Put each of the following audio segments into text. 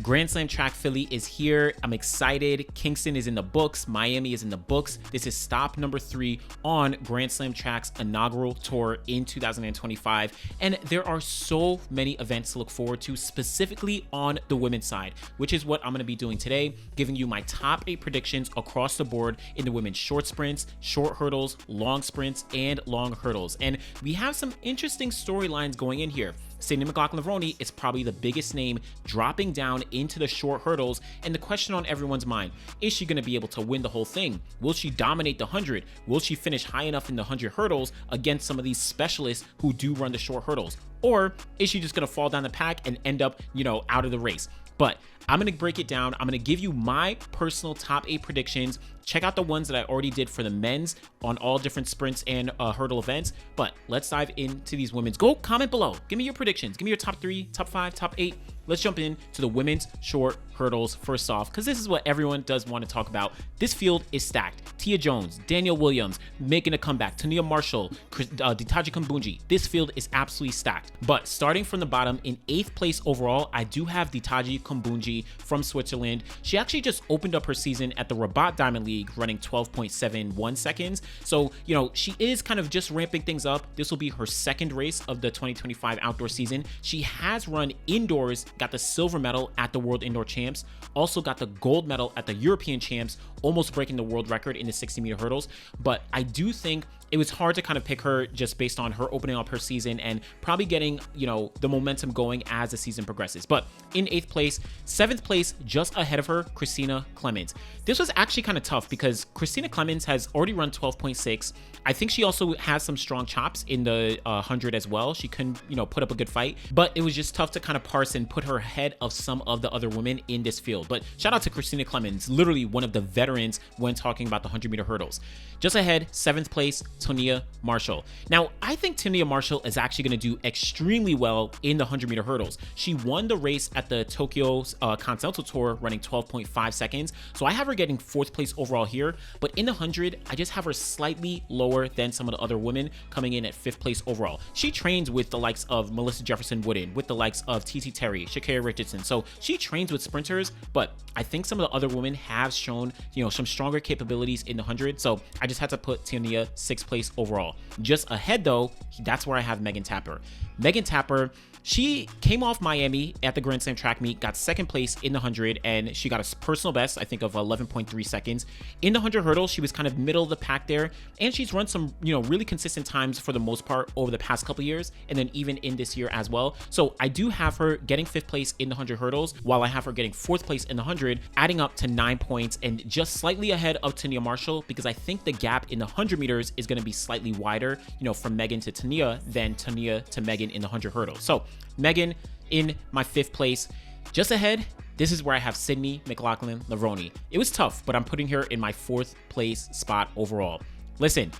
Grand Slam Track Philly is here. I'm excited. Kingston is in the books. Miami is in the books. This is stop number 3 on Grand Slam Track's inaugural tour in 2025. And there are so many events to look forward to, specifically on the women's side, which is what I'm going to be doing today, giving you my top 8 predictions across the board in the women's short sprints, short hurdles, long sprints, and long hurdles. And we have some interesting storylines going in here. Sydney McLaughlin-Levrone is probably the biggest name dropping down into the short hurdles, and the question on everyone's mind, is she going to be able to win the whole thing? Will she dominate the 100? Will she finish high enough in the 100 hurdles against some of these specialists who do run the short hurdles? Or is she just going to fall down the pack and end up, out of the race? But I'm going to break it down. I'm going to give you my personal top 8 predictions. Check out the ones that I already did for the men's on all different sprints and hurdle events. But let's dive into these women's. Go comment below. Give me your predictions. Give me your top 3, top 5, top 8. Let's jump in to the women's short hurdles first off, because this is what everyone does want to talk about. This field is stacked. Tia Jones, Danielle Williams making a comeback, Tania Marshall, Ditajì Kambundji. This field is absolutely stacked. But starting from the bottom, in 8th place overall, I do have Ditajì Kambundji from Switzerland. She actually just opened up her season at the Rabat Diamond League running 12.71 seconds. So, she is kind of just ramping things up. This will be her second race of the 2025 outdoor season. She has run indoors, got the silver medal at the World Indoor Champs, also got the gold medal at the European Champs, almost breaking the world record in the 60-meter hurdles. But I do think it was hard to kind of pick her just based on her opening up her season and probably getting, the momentum going as the season progresses. But in 8th place, 7th place, just ahead of her, Christina Clemens. This was actually kind of tough because Christina Clemens has already run 12.6. I think she also has some strong chops in the 100 as well. She couldn't, put up a good fight, but it was just tough to kind of parse and put her ahead of some of the other women in this field. But shout out to Christina Clemens, literally one of the veterans when talking about the 100-meter hurdles. Just ahead, 7th place, Tania Marshall. Now, I think Tania Marshall is actually going to do extremely well in the 100-meter hurdles. She won the race at the Tokyo Continental Tour running 12.5 seconds. So I have her getting 4th place overall here. But in the 100, I just have her slightly lower than some of the other women, coming in at 5th place overall. She trains with the likes of Melissa Jefferson-Wooden, with the likes of TT Terry, Shakira Richardson. So she trains with sprinters, but I think some of the other women have shown, some stronger capabilities in the 100. So I just had to put Tania 6th place overall. Just ahead though, that's where I have Megan Tapper. Megan Tapper, she came off Miami at the Grand Slam track meet, got 2nd place in the 100, and she got a personal best, I think, of 11.3 seconds. In the 100 hurdles, she was kind of middle of the pack there, and she's run some, really consistent times for the most part over the past couple years, and then even in this year as well. So I do have her getting 5th place in the 100 hurdles, while I have her getting 4th place in the 100, adding up to 9 points, and just slightly ahead of Tania Marshall, because I think the gap in the 100 meters is going to be slightly wider, from Megan to Tania than Tania to Megan in the 100 hurdles. So Megan in my 5th place. Just ahead, this is where I have Sydney McLaughlin-Levrone. It was tough, but I'm putting her in my 4th place spot overall. Listen,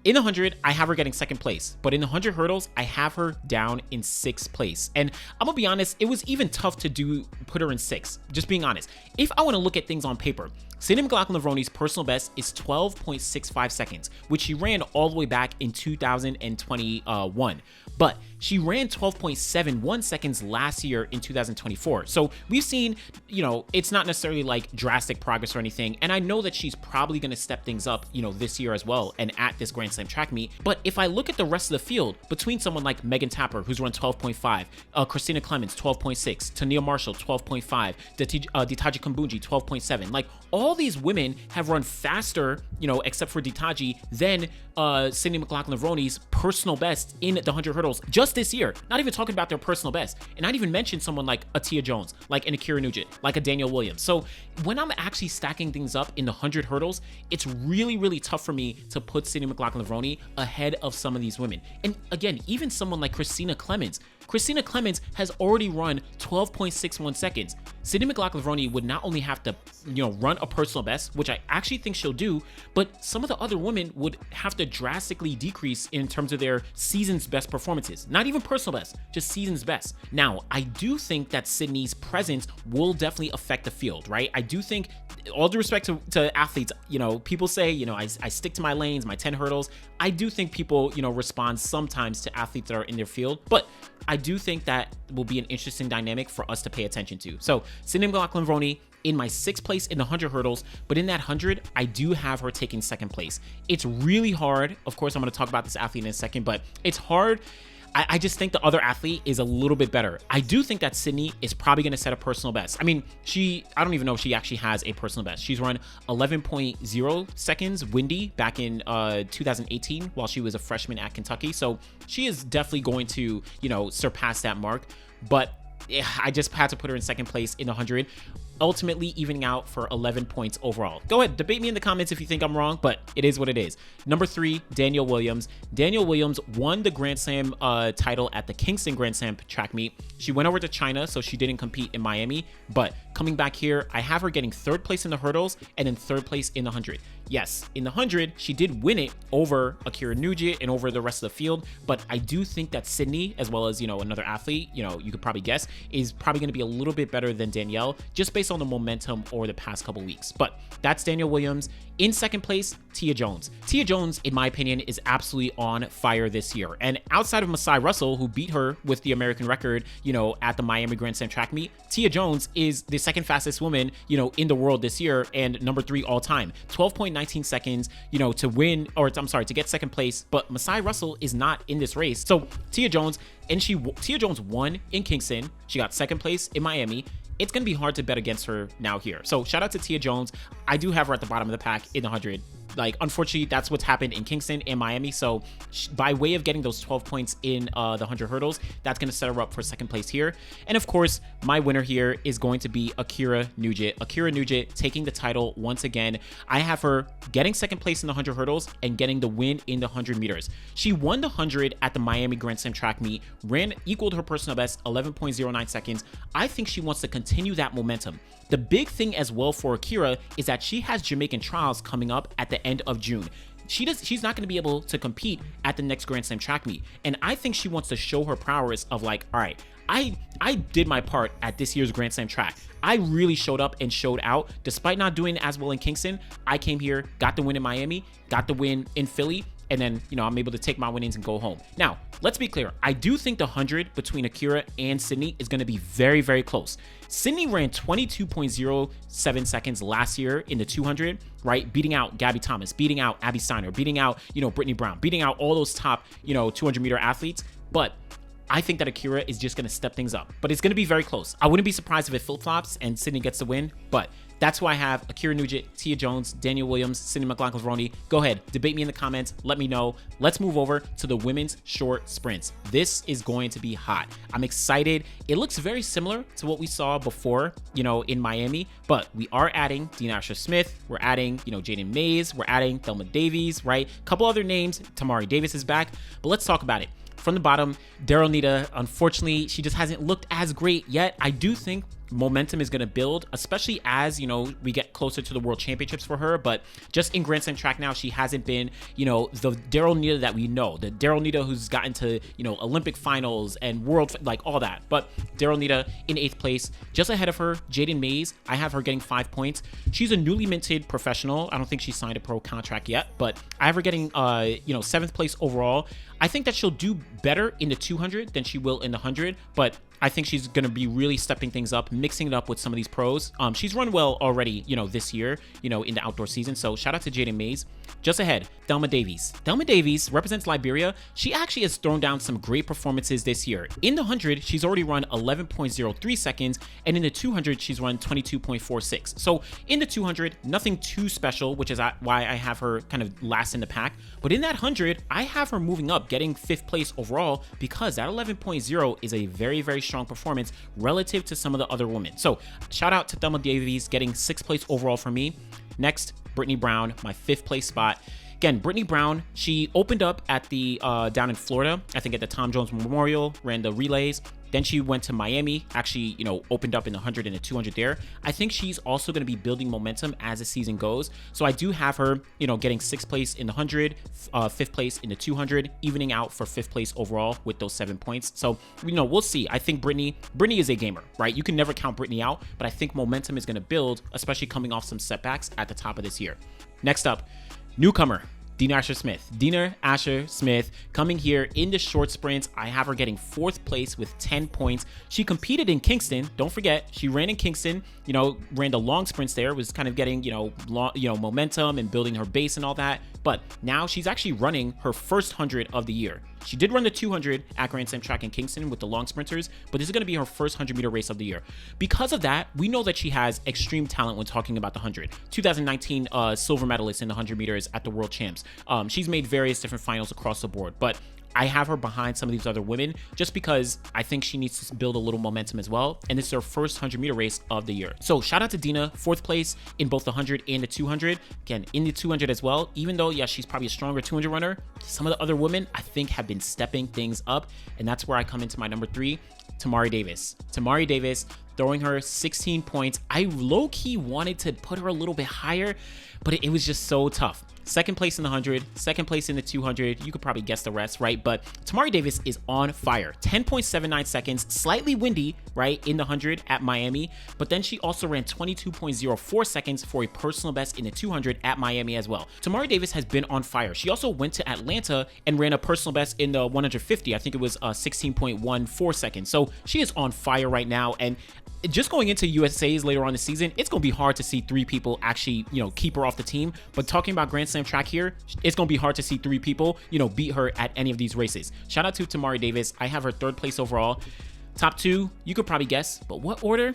in the 100, I have her getting 2nd place, but in the 100 hurdles, I have her down in 6th place. And I'm gonna be honest, it was even tough to put her in 6th, just being honest. If I want to look at things on paper, Sydney McLaughlin-Levrone's personal best is 12.65 seconds, which she ran all the way back in 2021. But she ran 12.71 seconds last year in 2024. So we've seen, it's not necessarily like drastic progress or anything. And I know that she's probably going to step things up, this year as well and at this Grand Slam track meet. But if I look at the rest of the field, between someone like Megan Tapper, who's run 12.5, Christina Clemens, 12.6, Tania Marshall, 12.5, Ditajì Kambundji, 12.7, like all these women have run faster, except for Ditajì, than Sydney McLaughlin-Levrone's personal best in the 100 hurdles just this year. Not even talking about their personal best. And not even mention someone like a Tia Jones, like an Ackera Nugent, like a Danielle Williams. So when I'm actually stacking things up in the 100 hurdles, it's really, really tough for me to put Sydney McLaughlin-Levrone ahead of some of these women. And again, even someone like Christina Clemens. Christina Clemens has already run 12.61 seconds. Sydney McLaughlin-Levrone would not only have to, run a personal best, which I actually think she'll do, but some of the other women would have to drastically decrease in terms of their season's best performances. Not even personal best, just season's best. Now, I do think that Sydney's presence will definitely affect the field, right? I do think all due respect to athletes, you know, people say, you know, I stick to my lanes, my 10 hurdles. I do think people, you know, respond sometimes to athletes that are in their field, but I do think that will be an interesting dynamic for us to pay attention to. So Sydney McLaughlin-Levrone in my 6th place in the 100 hurdles, but in that 100, I do have her taking 2nd place. It's really hard. Of course, I'm going to talk about this athlete in a second, but it's hard. I just think the other athlete is a little bit better. I do think that Sydney is probably going to set a personal best. I mean, I don't even know if she actually has a personal best. She's run 11.0 seconds windy back in 2018 while she was a freshman at Kentucky. So she is definitely going to, you know, surpass that mark. But I just had to put her in 2nd place in the 100. Ultimately evening out for 11 points overall. Go ahead, debate me in the comments if you think I'm wrong, but it is what it is. Number 3, Danielle Williams. Danielle Williams won the Grand Slam title at the Kingston Grand Slam track meet. She went over to China, so she didn't compete in Miami, but coming back here, I have her getting 3rd place in the hurdles and then 3rd place in the 100. Yes, in the 100, she did win it over Ackera Nugent and over the rest of the field, but I do think that Sydney, as well as, you know, another athlete, you know, you could probably guess, is probably going to be a little bit better than Danielle, just based on the momentum over the past couple weeks. But that's Danielle Williams. In 2nd place, Tia Jones. Tia Jones, in my opinion, is absolutely on fire this year. And outside of Masai Russell, who beat her with the American record, you know, at the Miami Grand Slam track meet, Tia Jones is the 2nd fastest woman, you know, in the world this year and number 3 all time. 12.19 seconds, you know, to win, or I'm sorry, to get 2nd place. But Masai Russell is not in this race. So Tia Jones, and Tia Jones won in Kingston. She got 2nd place in Miami. It's going to be hard to bet against her now here. So shout out to Tia Jones. I do have her at the bottom of the pack in the 100. Like, unfortunately, that's what's happened in Kingston and Miami. So by way of getting those 12 points in the 100 hurdles, that's going to set her up for 2nd place here. And of course, my winner here is going to be Ackera Nugent. Ackera Nugent taking the title once again. I have her getting 2nd place in the 100 hurdles and getting the win in the 100 meters. She won the 100 at the Miami Grand Slam track meet, equaled her personal best, 11.09 seconds. I think she wants to continue that momentum. The big thing as well for Ackera is that she has Jamaican trials coming up at the end of June. She's not going to be able to compete at the next Grand Slam track meet. And I think she wants to show her prowess of like, all right, I did my part at this year's Grand Slam track. I really showed up and showed out. Despite not doing as well in Kingston, I came here, got the win in Miami, got the win in Philly, and then, you know, I'm able to take my winnings and go home. Now, let's be clear. I do think the 100 between Ackera and Sydney is going to be very, very close. Sydney ran 22.07 seconds last year in the 200, right? Beating out Gabby Thomas, beating out Abby Steiner, beating out, you know, Brittany Brown, beating out all those top, you know, 200-meter athletes. But I think that Ackera is just going to step things up. But it's going to be very close. I wouldn't be surprised if it flip-flops and Sydney gets the win, but that's why I have Ackera Nugent, Tia Jones, Danielle Williams, Sydney McLaughlin-Levrone. Go ahead, debate me in the comments. Let me know. Let's move over to the women's short sprints. This is going to be hot. I'm excited. It looks very similar to what we saw before, you know, in Miami, but we are adding Dean Asher-Smith. We're adding, you know, Jaden Mays. We're adding Thelma Davies, right? A couple other names. Tamari Davis is back, but let's talk about it. From the bottom, Daryl Nita, unfortunately, she just hasn't looked as great yet. I do think momentum is going to build, especially as, you know, we get closer to the World Championships for her. But just in Grand Slam track now, she hasn't been, you know, the Daryl Nita that we know, the Daryl Nita who's gotten to, you know, Olympic finals and world, like all that. But Daryl Nita in 8th place, just ahead of her, Jaden Mays. I have her getting 5 points. She's a newly minted professional. I don't think she signed a pro contract yet, but I have her getting, you know, 7th place overall. I think that she'll do better in the 200 than she will in the 100, but I think she's going to be really stepping things up, mixing it up with some of these pros. She's run well already, you know, this year, you know, in the outdoor season. So shout out to Jaden Mays. Just ahead, Thelma Davies. Thelma Davies represents Liberia. She actually has thrown down some great performances this year. In the 100, she's already run 11.03 seconds, and in the 200, she's run 22.46. So in the 200, nothing too special, which is why I have her kind of last in the pack. But in that 100, I have her moving up, getting 5th place overall, because that 11.0 is a very, very strong performance relative to some of the other women. So shout out to Thelma Davies getting 6th place overall for me. Next, Brittany Brown, my 5th place spot. Again, Brittany Brown, she opened up at the down in Florida, I think at the Tom Jones Memorial, ran the relays. Then she went to Miami, actually, opened up in the 100 and the 200 there. I think she's also going to be building momentum as the season goes. So I do have her, getting 6th place in the 100, 5th place in the 200, evening out for 5th place overall with those 7 points. So, we'll see. I think Brittany is a gamer, right? You can never count Brittany out, but I think momentum is going to build, especially coming off some setbacks at the top of this year. Next up, newcomer, Dina Asher-Smith. Dina Asher-Smith coming here in the short sprints. I have her getting 4th place with 10 points. She competed in Kingston. Don't forget, she ran in Kingston, ran the long sprints there, was kind of getting, momentum and building her base and all that. But now she's actually running her first 100 of the year. She did run the 200 at Grand Slam track in Kingston with the long sprinters, but this is going to be her first 100-meter race of the year. Because of that, we know that she has extreme talent when talking about the 100. 2019 silver medalist in the 100 meters at the World Champs. She's made various different finals across the board, but I have her behind some of these other women just because I think she needs to build a little momentum as well. And this is her first 100-meter race of the year. So shout out to Dina, 4th place in both the 100 and the 200. Again, in the 200 as well, even though, yeah, she's probably a stronger 200 runner, some of the other women I think have been stepping things up. And that's where I come into my number 3, Tamari Davis. Tamari Davis throwing her 16 points. I low-key wanted to put her a little bit higher, but it was just so tough. 2nd place in the 100, 2nd place in the 200. You could probably guess the rest, right? But Tamari Davis is on fire. 10.79 seconds, slightly windy, right, in the 100 at Miami. But then she also ran 22.04 seconds for a personal best in the 200 at Miami as well. Tamari Davis has been on fire. She also went to Atlanta and ran a personal best in the 150. I think it was 16.14 seconds. So she is on fire right now. And just going into USA's later on in the season, it's going to be hard to see 3 people actually, keep her off the team. But talking about Grand Slam track here, it's going to be hard to see 3 people, beat her at any of these races. Shout out to Tamari Davis. I have her 3rd place overall. Top 2, you could probably guess, but what order?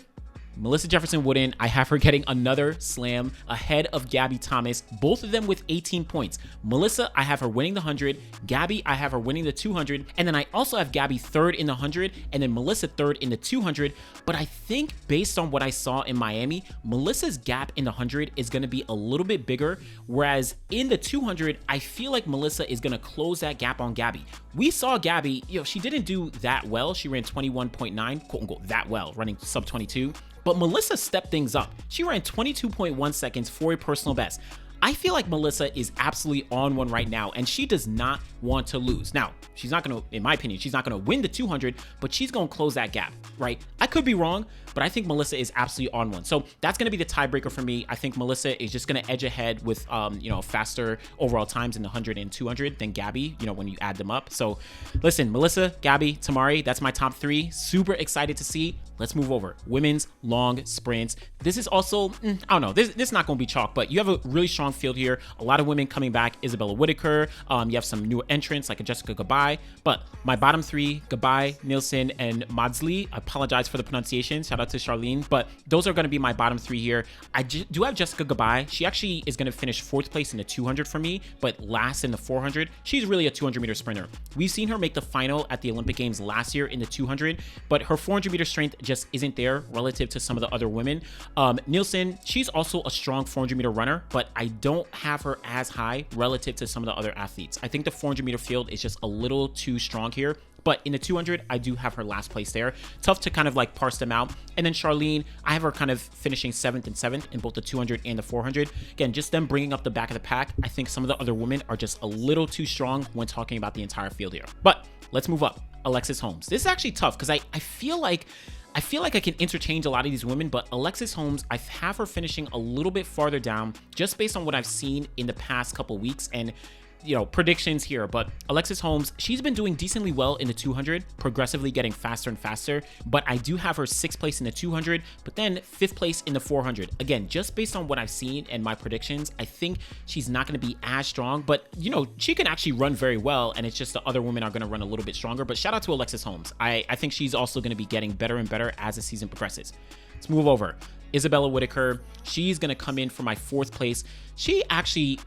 Melissa Jefferson-Wooden, I have her getting another slam ahead of Gabby Thomas, both of them with 18 points. Melissa, I have her winning the 100. Gabby, I have her winning the 200. And then I also have Gabby 3rd in the 100 and then Melissa 3rd in the 200. But I think based on what I saw in Miami, Melissa's gap in the 100 is going to be a little bit bigger. Whereas in the 200, I feel like Melissa is going to close that gap on Gabby. We saw Gabby, she didn't do that well. She ran 21.9, quote unquote, that well, running sub 22. But Melissa stepped things up. She ran 22.1 seconds for a personal best. I feel like Melissa is absolutely on one right now, and she does not want to lose. Now, she's not going to, in my opinion, she's not going to win the 200, but she's going to close that gap, right? I could be wrong, but I think Melissa is absolutely on one. So that's going to be the tiebreaker for me. I think Melissa is just going to edge ahead with, faster overall times in the 100 and 200 than Gabby, when you add them up. So listen, Melissa, Gabby, Tamari, that's my top 3. Super excited to see. Let's move over. Women's long sprints. This is also, I don't know, this is not going to be chalk, but you have a really strong field here. A lot of women coming back. Isabella Whitaker. You have some new entrants like a Jessica Gabby. But my bottom 3, Gabby, Nielsen, and Maudsley. I apologize for the pronunciation. Shout out to Charlene. But those are going to be my bottom 3 here. I do have Jessica Gabby. She actually is going to finish 4th place in the 200 for me, but last in the 400. She's really a 200-meter sprinter. We've seen her make the final at the Olympic Games last year in the 200, but her 400-meter strength just isn't there relative to some of the other women. Nielsen, she's also a strong 400-meter runner, but I don't have her as high relative to some of the other athletes. I think the 400-meter field is just a little too strong here. But in the 200, I do have her last place there. Tough to kind of like parse them out. And then Charlene, I have her kind of finishing 7th and 7th in both the 200 and the 400. Again, just them bringing up the back of the pack. I think some of the other women are just a little too strong when talking about the entire field here. But let's move up. Alexis Holmes. This is actually tough because I feel like I can interchange a lot of these women, but Alexis Holmes, I have her finishing a little bit farther down just based on what I've seen in the past couple weeks and, predictions here. But Alexis Holmes, she's been doing decently well in the 200, progressively getting faster and faster, but I do have her 6th place in the 200, but then 5th place in the 400. Again, just based on what I've seen and my predictions, I think she's not going to be as strong, but she can actually run very well, and it's just the other women are going to run a little bit stronger. But shout out to Alexis Holmes. I think she's also going to be getting better and better as the season progresses. Let's move over. Isabella Whitaker, she's going to come in for my 4th place. She actually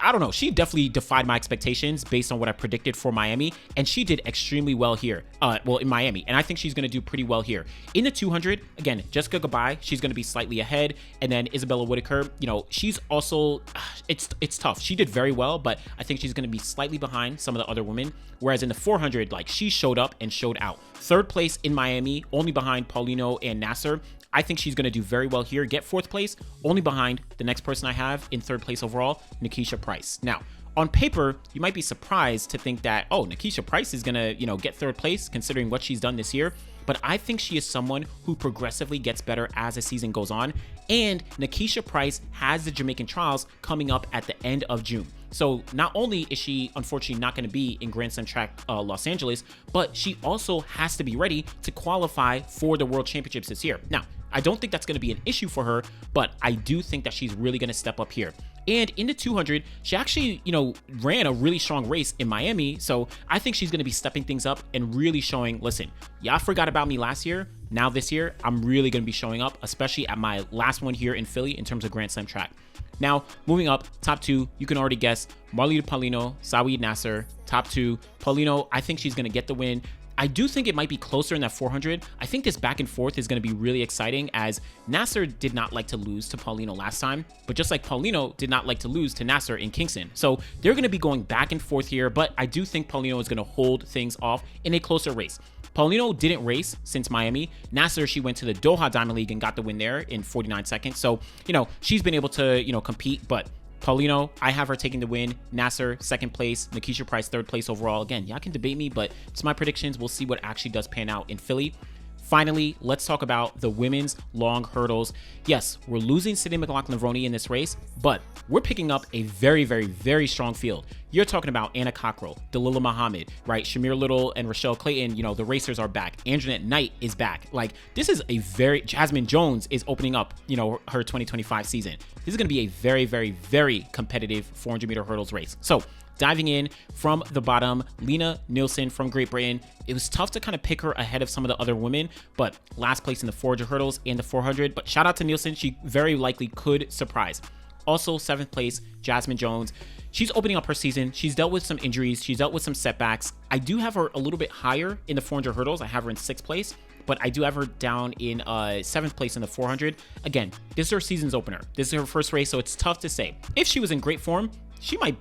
I don't know. She definitely defied my expectations based on what I predicted for Miami, and she did extremely well here. Well, in Miami, and I think she's going to do pretty well here. In the 200, again, Jessica Gabby, she's going to be slightly ahead, and then Isabella Whitaker, you know, she's also, it's tough. She did very well, but I think she's going to be slightly behind some of the other women, whereas in the 400, like, she showed up and showed out. Third place in Miami, only behind Paulino and Nasser. I think she's going to do very well here, get fourth place, only behind the next person I have in third place overall, Nikisha Price. Now, on paper, you might be surprised to think that, oh, Nikisha Price is going to, you know, get third place considering what she's done this year. But I think she is someone who progressively gets better as the season goes on. And Nikisha Price has the Jamaican trials coming up at the end of June. So not only is she unfortunately not going to be in Grand Slam Track Los Angeles, but she also has to be ready to qualify for the World Championships this year. Now, I don't think that's going to be an issue for her, but I do think that she's really going to step up here. And in the 200, she actually, you know, ran a really strong race in Miami. So I think she's going to be stepping things up and really showing, listen, y'all forgot about me last year. Now this year, I'm really going to be showing up, especially at my last one here in Philly in terms of Grand Slam track. Now, moving up, top two, you can already guess, Marlita Paulino, Saweed Nasser, top two. Paulino, I think she's going to get the win. I do think it might be closer in that 400. I think this back and forth is going to be really exciting, as Nasser did not like to lose to Paulino last time, but just like Paulino did not like to lose to Nasser in Kingston. So they're going to be going back and forth here, but I do think Paulino is going to hold things off in a closer race. Paulino didn't race since Miami. Nasser, she went to the Doha Diamond League and got the win there in 49 seconds. So, you know, she's been able to, you know, compete, but Paulino, I have her taking the win. Nasser, second place. Nikisha Price, third place overall. Again, y'all can debate me, but it's my predictions. We'll see what actually does pan out in Philly. Finally, let's talk about the women's long hurdles. Yes, we're losing Sydney McLaughlin-Levrone in this race, but we're picking up a very, very, very strong field. You're talking about Anna Cockrell, Dalilah Muhammad, right? Shamir Little and Rochelle Clayton, you know, the racers are back. Anjanette Knight is back. Like, this is a very, Jasmine Jones is opening up, you know, her 2025 season. This is going to be a very, very, very competitive 400 meter hurdles race. So, diving in from the bottom, Lena Nielsen from Great Britain. It was tough to kind of pick her ahead of some of the other women, but last place in the 400 hurdles and the 400. But shout out to Nielsen. She very likely could surprise. Also, seventh place, Jasmine Jones. She's opening up her season. She's dealt with some injuries. She's dealt with some setbacks. I do have her a little bit higher in the 400 hurdles. I have her in sixth place, but I do have her down in seventh place in the 400. Again, this is her season's opener. This is her first race, so it's tough to say. If she was in great form, she might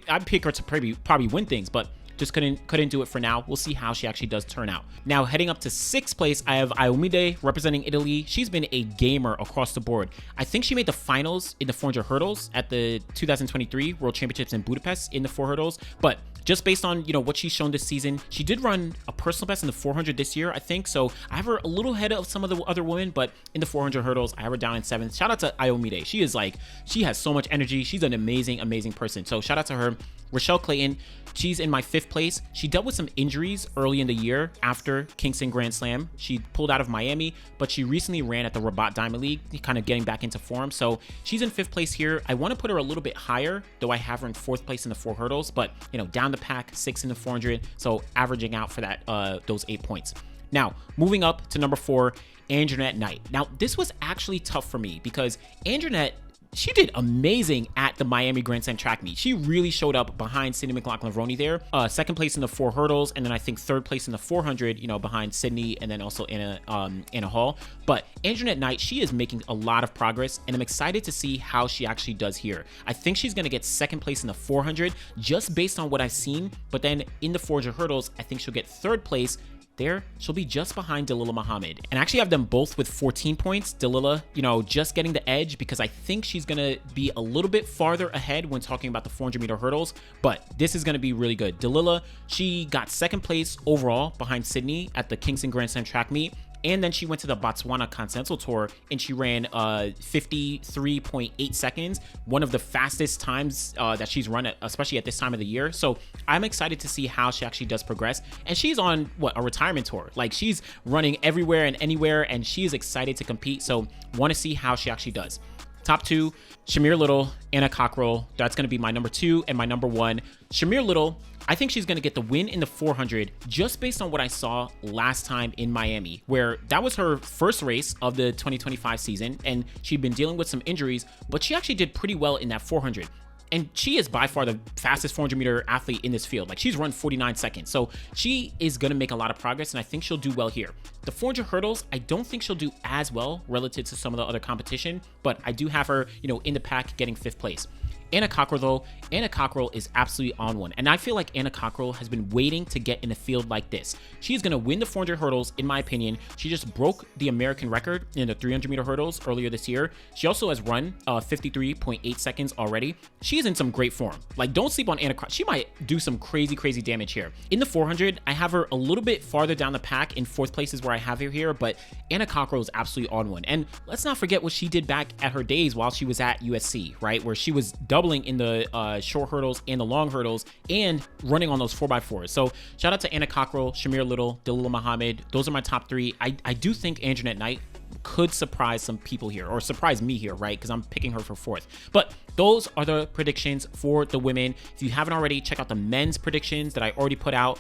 I'd pick her to probably win things, but just couldn't do it for now. We'll see how she actually does turn out. Now, heading up to sixth place, I have Ayomide representing Italy. She's been a gamer across the board. I think she made the finals in the 400 hurdles at the 2023 World Championships in Budapest in the 4 hurdles, but just based on, you know, what she's shown this season, she did run a personal best in the 400 this year, I think. So I have her a little ahead of some of the other women, but in the 400 hurdles, I have her down in seventh. Shout out to Ayomide. She has so much energy. She's an amazing, amazing person. So shout out to her. Rochelle Clayton, she's in my fifth place. She dealt with some injuries early in the year after Kingston Grand Slam. She pulled out of Miami, but she recently ran at the Rabat Diamond League, kind of getting back into form. So she's in fifth place here. I want to put her a little bit higher, though I have her in fourth place in the 4 hurdles, but, you know, down the pack, 6 in the 400. So averaging out for that, those 8 points. Now, moving up to number 4, Anjanette Knight. Now, this was actually tough for me because Anjanette, she did amazing at the Miami Grand Slam track meet. She really showed up behind Sydney McLaughlin-Levrone there. Second place in the 4 hurdles, and then I think third place in the 400, you know, behind Sydney and then also Anna Hall. But Anjanette Knight, she is making a lot of progress, and I'm excited to see how she actually does here. I think she's going to get second place in the 400 just based on what I've seen, but then in the 400 hurdles, I think she'll get third place. There, she'll be just behind Dalilah Muhammad. And I actually have them both with 14 points. Dalilah, you know, just getting the edge because I think she's going to be a little bit farther ahead when talking about the 400 meter hurdles. But this is going to be really good. Dalilah, she got second place overall behind Sydney at the Kingston Grand Slam track meet. And then she went to the Botswana Continental Tour and she ran 53.8 seconds, one of the fastest times that she's run, especially at this time of the year. So I'm excited to see how she actually does progress. And she's on a retirement tour. Like, she's running everywhere and anywhere, and she is excited to compete. So want to see how she actually does. Top 2, Shamir Little, Anna Cockrell. That's going to be my number 2 and my number 1. Shamir Little, I think she's going to get the win in the 400 just based on what I saw last time in Miami, where that was her first race of the 2025 season, and she'd been dealing with some injuries, but she actually did pretty well in that 400. And she is by far the fastest 400 meter athlete in this field. Like, she's run 49 seconds. So she is going to make a lot of progress, and I think she'll do well here. The 400 hurdles, I don't think she'll do as well relative to some of the other competition, but I do have her, you know, in the pack getting 5th place. Anna Cockrell, though, Anna Cockrell is absolutely on one. And I feel like Anna Cockrell has been waiting to get in a field like this. She's going to win the 400 hurdles, in my opinion. She just broke the American record in the 300 meter hurdles earlier this year. She also has run 53.8 seconds already. She is in some great form. Like, don't sleep on Anna Cockrell. She might do some crazy damage here. In the 400, I have her a little bit farther down the pack. In 4th place is where I have her here, but Anna Cockrell is absolutely on one. And let's not forget what she did back at her days while she was at USC, right? Where she was doubling in the short hurdles and the long hurdles and running on those 4x4s. So shout out to Anna Cockrell, Shamir Little, Dalila Muhammad. Those are my top 3. I do think Anjanette Knight could surprise some people here, or surprise me here, right? Because I'm picking her for 4th. But those are the predictions for the women. If you haven't already, check out the men's predictions that I already put out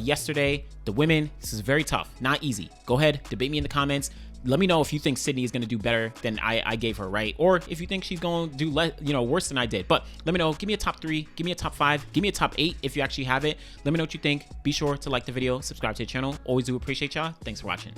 yesterday. The women, this is very tough, not easy. Go ahead, debate me in the comments. Let me know if you think Sydney is going to do better than I gave her, right? Or if you think she's going to do worse than I did. But let me know. Give me a top 3. Give me a top 5. Give me a top 8 if you actually have it. Let me know what you think. Be sure to like the video, subscribe to the channel. Always do appreciate y'all. Thanks for watching.